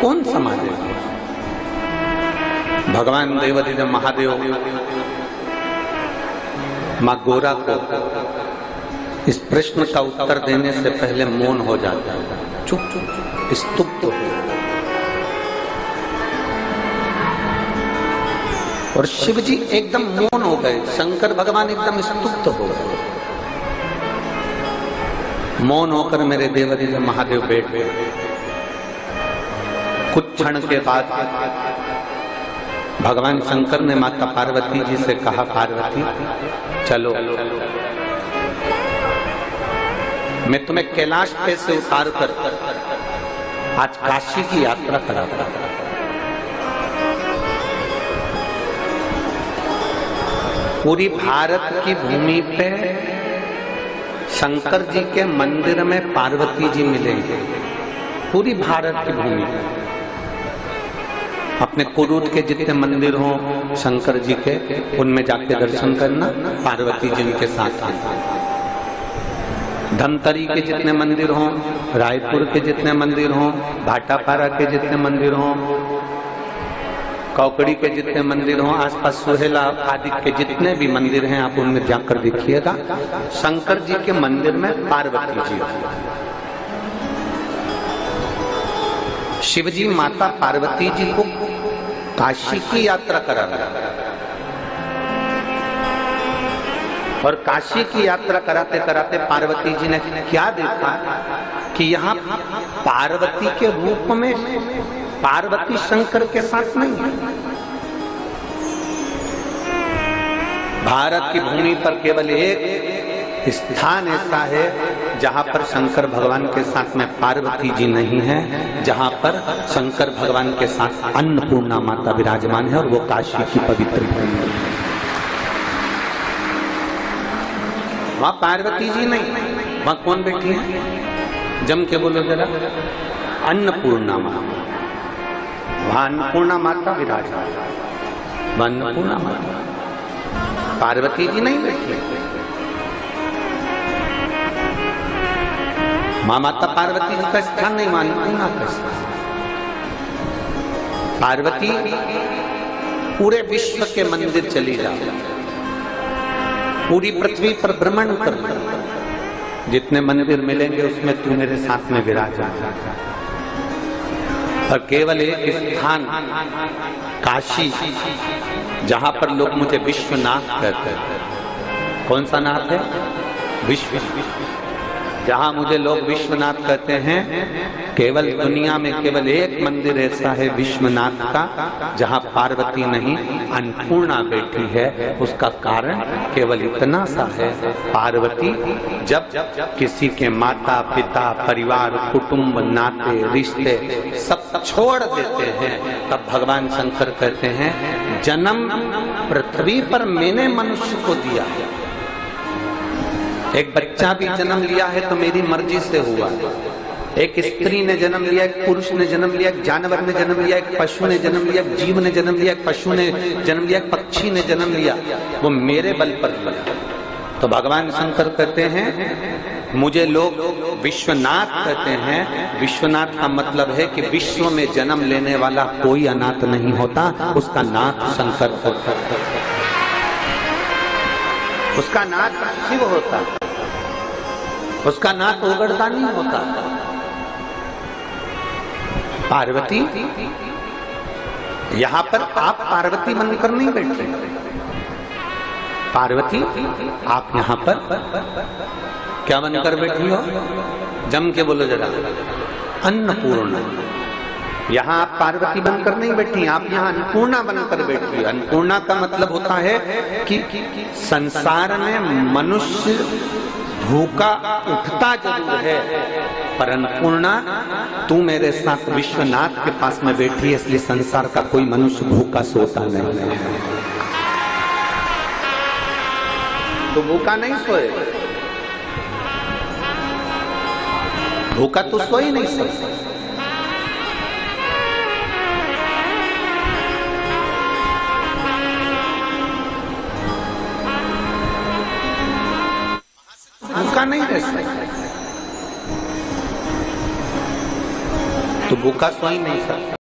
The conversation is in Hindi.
कौन सा महादेव? भगवान देवादिदेव महादेव माँ गोरा को इस प्रश्न का उत्तर देने से पहले मौन हो जाता है, चुप चुप स्तुप्त हो। और शिव जी एकदम मौन हो गए, शंकर भगवान एकदम स्तुप्त हो गए। मौन होकर मेरे देवादिदेव महादेव बैठ गए। कुछ क्षण के बाद भगवान शंकर ने माता पार्वती जी से कहा, पार्वती चलो मैं तुम्हें कैलाश पे से उतार कर आज काशी की यात्रा कराता। पूरी भारत की भूमि पे शंकर जी के मंदिर में पार्वती जी मिलेंगे। पूरी भारत की भूमि, अपने कुरूद के जितने मंदिर हों शंकर जी के, उनमें जाके दर्शन करना, पार्वती जी उनके साथ हैं। धमतरी के जितने मंदिर हों, रायपुर के जितने मंदिर हों, भाटापारा के जितने मंदिर हों, कौकड़ी के जितने मंदिर हों, आसपास सुहेला आदि के जितने भी मंदिर हैं आप उनमें जाकर देखिएगा, शंकर जी के मंदिर में पार्वती जी। शिव जी माता पार्वती जी को काशी की यात्रा करा रहा, और काशी की यात्रा कराते कराते पार्वती जी ने क्या देखा कि यहाँ पार्वती के रूप में पार्वती शंकर के साथ नहीं है। भारत की भूमि पर केवल एक स्थान ऐसा है जहां पर शंकर भगवान के साथ में पार्वती जी नहीं है, जहां पर शंकर भगवान के साथ अन्नपूर्णा माता विराजमान है, और वो काशी की पवित्र भूमि है। वहां पार्वती जी नहीं, वहां कौन बैठी है? जम के बोलो जरा, अन्नपूर्णा माता। वहां अन्नपूर्णा माता विराजमान, अन्नपूर्णा माता, पार्वती जी नहीं बैठी। मां माता पार्वती जी का स्थान नहीं, वहां अन्नपूर्णा का स्थान। पार्वती पूरे विश्व के मंदिर चली जाओ, पूरी पृथ्वी पर भ्रमण कर, जितने मंदिर मिलेंगे उसमें तू मेरे साथ में विराजमान। और केवल एक स्थान काशी, जहां पर लोग मुझे विश्वनाथ कहते हैं। कौन सा नाथ है? विश्व। जहां मुझे लोग विश्वनाथ कहते हैं, केवल दुनिया में केवल एक मंदिर ऐसा है विश्वनाथ का जहां पार्वती नहीं अन्नपूर्णा बैठी है। उसका कारण केवल इतना सा है, पार्वती जब किसी के माता पिता परिवार कुटुंब नाते रिश्ते सब छोड़ देते हैं, तब भगवान शंकर कहते हैं जन्म पृथ्वी पर मैंने मनुष्य को दिया। एक बच्चा भी जन्म लिया है तो मेरी मर्जी से हुआ। एक स्त्री ने जन्म लिया, एक पुरुष ने जन्म लिया, एक जानवर ने जन्म लिया, एक पशु ने जन्म लिया, एक जीव ने जन्म लिया, एक पशु ने जन्म लिया, एक पक्षी ने जन्म लिया, वो मेरे बल पर बना। तो भगवान शंकर कहते हैं मुझे लोग विश्वनाथ कहते हैं। विश्वनाथ का मतलब है कि विश्व में जन्म लेने वाला कोई अनाथ नहीं होता, उसका नाथ शंकर होता है, उसका नाथ शिव होता है, उसका नाथ उगड़ता नहीं होता। पार्वती यहां पर आप पार्वती बनकर नहीं बैठे, पार्वती आप यहां पर क्या बनकर बैठी हो? जम के बोलो जरा, अन्नपूर्णा। यहाँ आप पार्वती बनकर नहीं बैठी, आप यहाँ अन्नपूर्णा बनकर बैठी। अन्नपूर्णा का मतलब होता है कि संसार में मनुष्य भूखा उठता जरूर है, पर अन्नपूर्णा तू मेरे साथ विश्वनाथ के पास में बैठी है, इसलिए संसार का कोई मनुष्य भूखा सोता नहीं है। तो भूखा नहीं सोए, भूखा तो सो ही नहीं सकता। भूखा नहीं रह सकता। तो भूखा सो ही नहीं सकता।